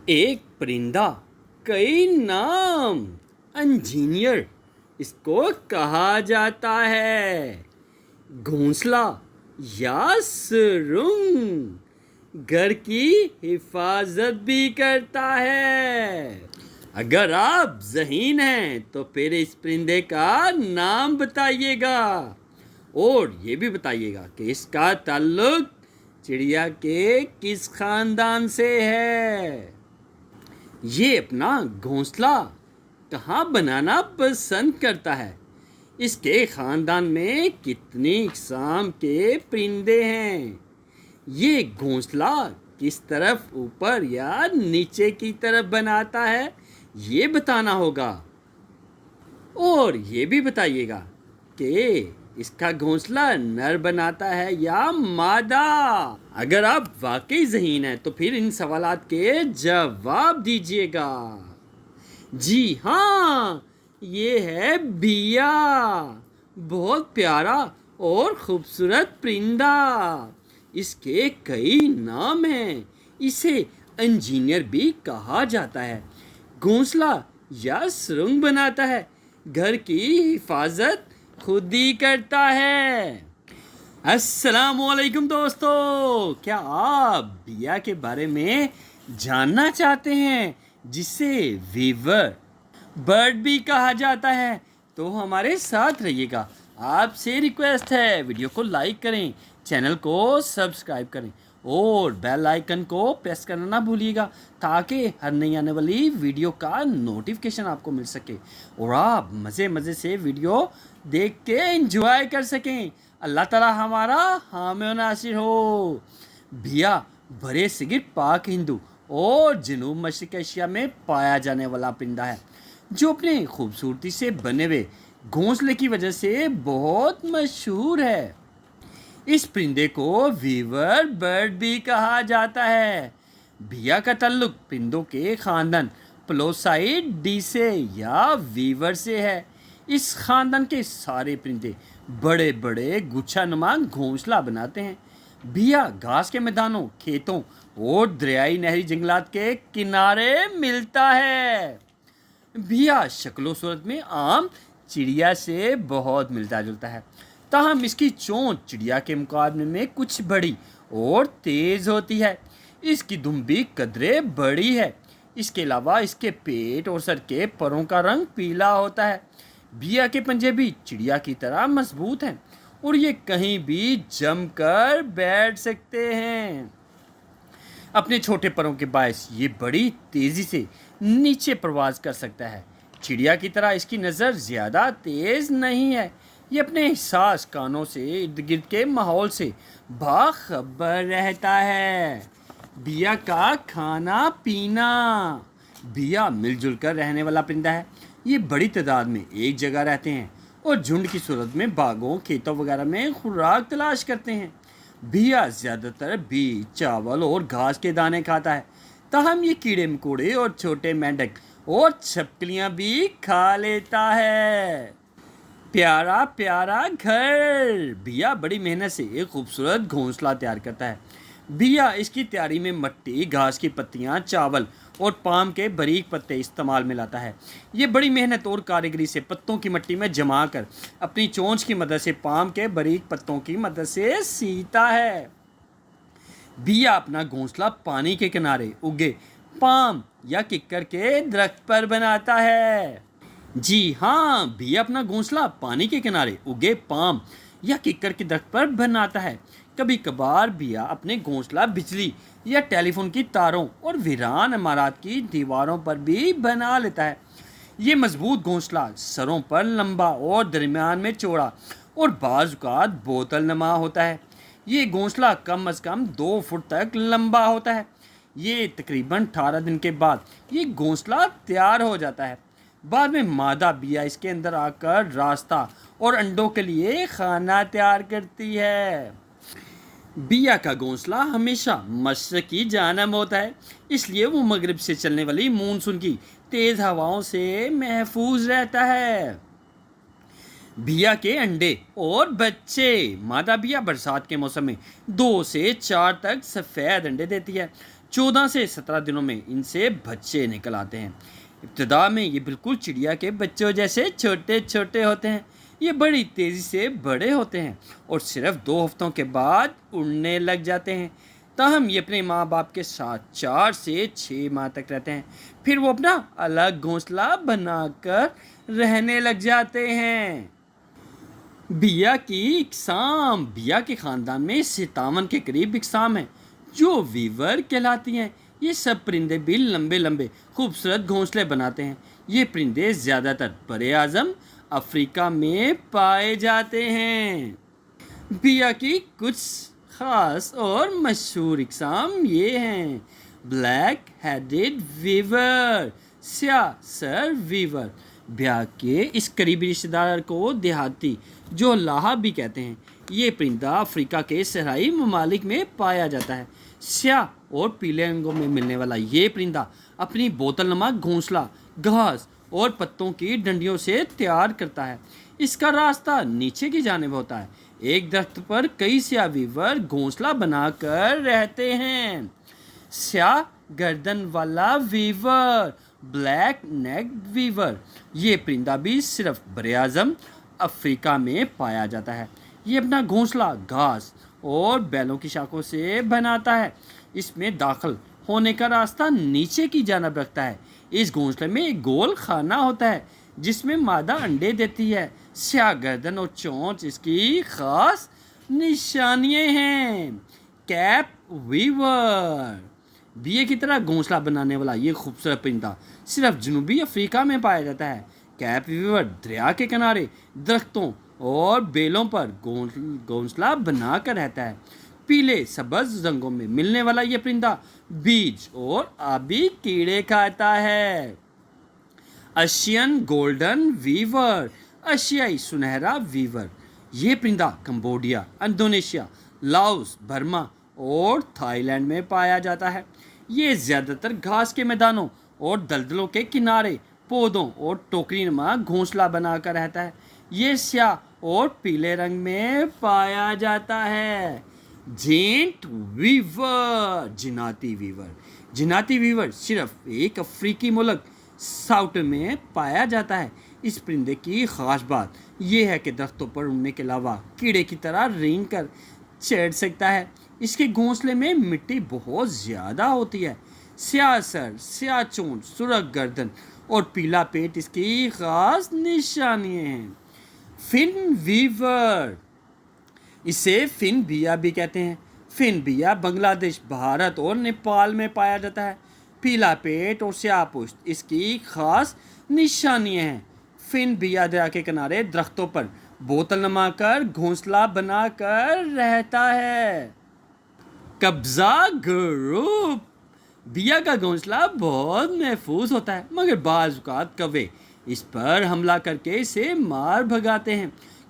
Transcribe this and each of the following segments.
ایک پرندہ کئی نام انجینئر اس کو کہا جاتا ہے۔ گھونسلہ یا سرنگ گھر کی حفاظت بھی کرتا ہے۔ اگر آپ ذہین ہیں تو پھر اس پرندے کا نام بتائیے گا اور یہ بھی بتائیے گا کہ اس کا تعلق چڑیا کے کس خاندان سے ہے۔ یہ اپنا گھونسلہ کہاں بنانا پسند کرتا ہے؟ اس کے خاندان میں کتنی اقسام کے پرندے ہیں؟ یہ گھونسلہ کس طرف اوپر یا نیچے کی طرف بناتا ہے یہ بتانا ہوگا، اور یہ بھی بتائیے گا کہ اس کا گھونسلہ نر بناتا ہے یا مادہ۔ اگر آپ واقعی ذہین ہیں تو پھر ان سوالات کے جواب دیجیے گا۔ جی ہاں، یہ ہے بیا، بہت پیارا اور خوبصورت پرندہ۔ اس کے کئی نام ہیں۔ اسے انجینئر بھی کہا جاتا ہے۔ گھونسلہ یا سرنگ بناتا ہے، گھر کی حفاظت خود ہی کرتا ہے۔ السلام علیکم دوستو، کیا آپ بیا کے بارے میں جاننا چاہتے ہیں جسے ویور برڈ بھی کہا جاتا ہے؟ تو ہمارے ساتھ رہیے گا۔ آپ سے ریکویسٹ ہے ویڈیو کو لائک کریں، چینل کو سبسکرائب کریں اور بیل آئیکن کو پریس کرنا نہ بھولیے گا تاکہ ہر نئی آنے والی ویڈیو کا نوٹیفیکیشن آپ کو مل سکے اور آپ مزے سے ویڈیو دیکھ کے انجوائے کر سکیں۔ اللہ تعالی ہمارا حامی و ناصر ہو۔ بیا برے صغیر پاک ہندو اور جنوب مشرق ایشیا میں پایا جانے والا پرندہ ہے جو اپنے خوبصورتی سے بنے ہوئے گھونسلے کی وجہ سے بہت مشہور ہے۔ اس پرندے کو ویور برڈ بھی کہا جاتا ہے۔ بیا کا تعلق پرندوں کے خاندان پلوسائیڈی یا ویور سے ہے۔ اس خاندان کے سارے پرندے بڑے گچھا نما گھونسلہ بناتے ہیں۔ بیا گھاس کے میدانوں، کھیتوں اور دریائی نہری جنگلات کے کنارے ملتا ہے۔ بیا شکل و صورت میں عام چڑیا سے بہت ملتا جلتا ہے، تاہم اس کی چونچ چڑیا کے مقابلے میں کچھ بڑی اور تیز ہوتی ہے۔ اس کی دم بھی قدرے بڑی ہے۔ اس کے علاوہ اس کے پیٹ اور سر کے پروں کا رنگ پیلا ہوتا ہے۔ بیا کے پنجے بھی چڑیا کی طرح مضبوط ہیں اور یہ کہیں بھی جم کر بیٹھ سکتے ہیں۔ اپنے چھوٹے پروں کے باعث یہ بڑی تیزی سے نیچے پرواز کر سکتا ہے۔ چڑیا کی طرح اس کی نظر زیادہ تیز نہیں ہے۔ یہ اپنے حساس کانوں سے ارد گرد کے ماحول سے باخبر رہتا ہے۔ بیا کا کھانا پینا۔ بیا مل جل کر رہنے والا پرندہ ہے۔ یہ بڑی تعداد میں ایک جگہ رہتے ہیں اور جھنڈ کی صورت میں باغوں، کھیتوں وغیرہ میں خوراک تلاش کرتے ہیں۔ بیا زیادہ تر بیج، چاول اور گھاس کے دانے کھاتا ہے، تاہم یہ کیڑے مکوڑے اور چھوٹے مینڈک اور چھپکلیاں بھی کھا لیتا ہے۔ پیارا گھر۔ بیا بڑی محنت سے ایک خوبصورت گھونسلہ تیار کرتا ہے۔ بیا اس کی تیاری میں مٹی، گھاس کی پتیاں، چاول اور پام کے باریک پتے استعمال میں لاتا ہے۔ یہ بڑی محنت اور کاریگری سے پتوں کی مٹی میں جما کر اپنی چونچ کی مدد سے پام کے باریک پتوں کی مدد سے سیتا ہے۔ بیا اپنا گھونسلہ پانی کے کنارے اگے پام یا ککر کے درخت پر بناتا ہے۔ جی ہاں، بیا اپنا گھونسلہ پانی کے کنارے اگے پام یا ککر کے درخت پر بناتا ہے۔ کبھی کبھار بیا اپنے گھونسلہ بجلی یا ٹیلی فون کی تاروں اور ویران عمارات کی دیواروں پر بھی بنا لیتا ہے۔ یہ مضبوط گھونسلہ سروں پر لمبا اور درمیان میں چوڑا اور بعض اوقات بوتل نما ہوتا ہے۔ یہ گھونسلہ کم از کم 2 فٹ تک لمبا ہوتا ہے۔ یہ تقریباً 18 دن کے بعد یہ گھونسلہ تیار ہو جاتا ہے۔ بعد میں مادہ بیا اس کے اندر آ کر راستہ اور انڈوں کے لیے خانہ تیار کرتی ہے۔ بیا کا گھونسلہ ہمیشہ مشرق کی جانب ہوتا ہے، اس لیے وہ مغرب سے چلنے والی مونسون کی تیز ہواؤں سے محفوظ رہتا ہے۔ بیا کے انڈے اور بچے۔ مادہ بیا برسات کے موسم میں 2 سے 4 تک سفید انڈے دیتی ہے۔ 14 سے 17 دنوں میں ان سے بچے نکل آتے ہیں۔ ابتدا میں یہ بالکل چڑیا کے بچوں جیسے چھوٹے چھوٹے ہوتے ہیں۔ یہ بڑی تیزی سے بڑے ہوتے ہیں اور صرف 2 ہفتوں کے بعد اڑنے لگ جاتے ہیں۔ تاہم یہ اپنے ماں باپ کے ساتھ 4 سے 6 ماہ تک رہتے ہیں، پھر وہ اپنا الگ گھونسلہ بنا کر رہنے لگ جاتے ہیں۔ بیا کی اقسام۔ بیا کے خاندان میں 57 کے قریب اقسام ہیں جو ویور کہلاتی ہیں۔ یہ سب پرندے بھی لمبے لمبے خوبصورت گھونسلے بناتے ہیں۔ یہ پرندے زیادہ تر براعظم افریقہ میں پائے جاتے ہیں۔ بیا کی کچھ خاص اور مشہور اقسام یہ ہیں: بلیک ہیڈڈ ویور، سیاہ سر ویور۔ بیا کے اس قریبی رشتہ دار کو دیہاتی جولاہا بھی کہتے ہیں۔ یہ پرندہ افریقہ کے صحرائی ممالک میں پایا جاتا ہے۔ سیاہ اور پیلے رنگوں میں ملنے والا یہ پرندہ اپنی بوتل نما گھونسلہ گھاس اور پتوں کی ڈنڈیوں سے تیار کرتا ہے۔ اس کا راستہ نیچے کی جانب ہوتا ہے۔ ایک درخت پر کئی سیاہ ویور گھونسلہ بنا کر رہتے ہیں۔ سیاہ گردن والا ویور، بلیک نیکڈ ویور۔ یہ پرندہ بھی صرف براعظم افریقہ میں پایا جاتا ہے۔ یہ اپنا گھونسلہ گھاس اور بیلوں کی شاخوں سے بناتا ہے۔ اس میں داخل ہونے کا راستہ نیچے کی جانب رکھتا ہے۔ اس گھونسلے میں ایک گول خانہ ہوتا ہے جس میں مادہ انڈے دیتی ہے۔ سیاہ گردن اور چونچ اس کی خاص نشانیاں ہیں۔ کیپ ویور، بیے کی طرح گھونسلہ بنانے والا یہ خوبصورت پرندہ صرف جنوبی افریقہ میں پایا جاتا ہے۔ کیپ ویور دریا کے کنارے درختوں اور بیلوں پر گھونسلہ بنا کر رہتا ہے۔ پیلے سبز رنگوں میں ملنے والا یہ پرندہ بیج اور آبی کیڑے کھاتا ہے۔ ایشین گولڈن ویور، ایشیائی سنہرا ویور۔ یہ پرندہ کمبوڈیا، انڈونیشیا، لاؤس، برما اور تھائی لینڈ میں پایا جاتا ہے۔ یہ زیادہ تر گھاس کے میدانوں اور دلدلوں کے کنارے پودوں اور ٹوکری نما گھونسلہ بنا کر رہتا ہے۔ یہ سیاہ اور پیلے رنگ میں پایا جاتا ہے۔ جینٹ ویور، جناتی ویور۔ جناتی ویور صرف ایک افریقی ملک ساؤتھ میں پایا جاتا ہے۔ اس پرندے کی خاص بات یہ ہے کہ درختوں پر اڑنے کے علاوہ کیڑے کی طرح رینگ کر چڑھ سکتا ہے۔ اس کے گھونسلے میں مٹی بہت زیادہ ہوتی ہے۔ سیاہ سر، سیاہ چونچ، سرخ گردن اور پیلا پیٹ اس کی خاص نشانیاں ہیں۔ فن ویور، اسے فن بیا بھی کہتے ہیں۔ فن بیا بنگلہ دیش، بھارت اور نیپال میں پایا جاتا ہے۔ پیلا پیٹ اور سیاہ پشت اس کی خاص نشانیاں ہیں۔ فن بیا دریا کے کنارے درختوں پر بوتل نما کر گھونسلہ بنا کر رہتا ہے۔ قبضہ گروپ، بیا کا گھونسلہ بہت محفوظ ہوتا ہے مگر بعض اوقات کوے اس پر حملہ کر کے اسے مار بھگاتے ہیں۔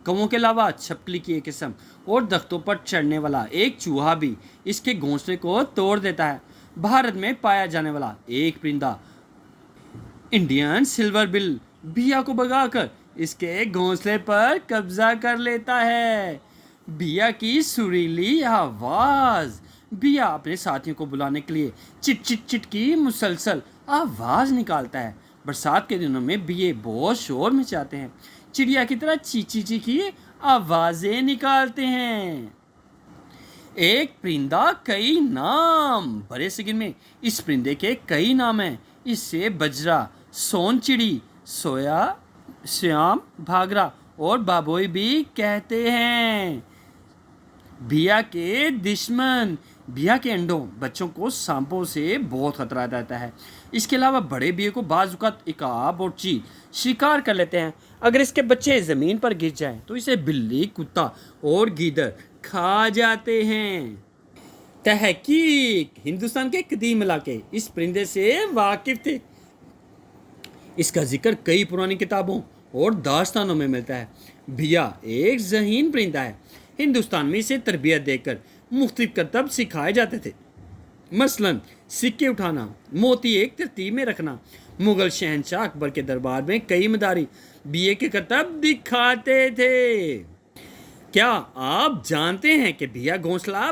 کووں کے علاوہ چھپکلی کی ایک قسم اور درختوں پر چڑھنے والا ایک چوہا بھی اس کے گھونسلے کو توڑ دیتا ہے۔ بھارت میں پایا جانے والا ایک پرندہ انڈین سلور بل بیا کو بھگا کر اس کے گھونسلے پر قبضہ کر لیتا ہے۔ بیا کی سریلی آواز، بیا اپنے ساتھیوں کو بلانے کے لیے چٹ چٹ چٹ کی مسلسل آواز نکالتا ہے۔ برسات کے دنوں میں بیے بہت شور مچاتے ہیں، چڑیا کی طرح چی چی چی کی آوازیں نکالتے ہیں۔ ایک پرندہ کئی نام، برے صغیر میں اس پرندے کے کئی نام ہیں۔ اس سے بجرا، سون چڑی، سویا، سیام، بھاگرا اور بابوئی بھی کہتے ہیں۔ بیا کے دشمن، بیا کے انڈوں بچوں کو سانپوں سے بہت خطرہ رہتا ہے۔ اس کے علاوہ بڑے بیے کو بعض اوقات عقاب اور چیل شکار کر لیتے ہیں۔ اگر اس کے بچے زمین پر گر جائیں تو اسے بلی، کتا اور گیدڑ کھا جاتے ہیں۔ تحقیق، ہندوستان کے قدیم علاقے اس پرندے سے واقف تھے۔ اس کا ذکر کئی پرانی کتابوں اور داستانوں میں ملتا ہے۔ بیا ایک ذہین پرندہ ہے۔ ہندوستان میں اسے تربیت دے کر مختلف کرتب سکھائے جاتے تھے، مثلاً سکے اٹھانا، موتی ایک ترتیب میں رکھنا۔ مغل شہنشاہ اکبر کے دربار میں کئی مداری بیے کے کرتب دکھاتے تھے۔ کیا آپ جانتے ہیں کہ بیا گھونسلہ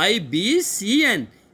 IBCN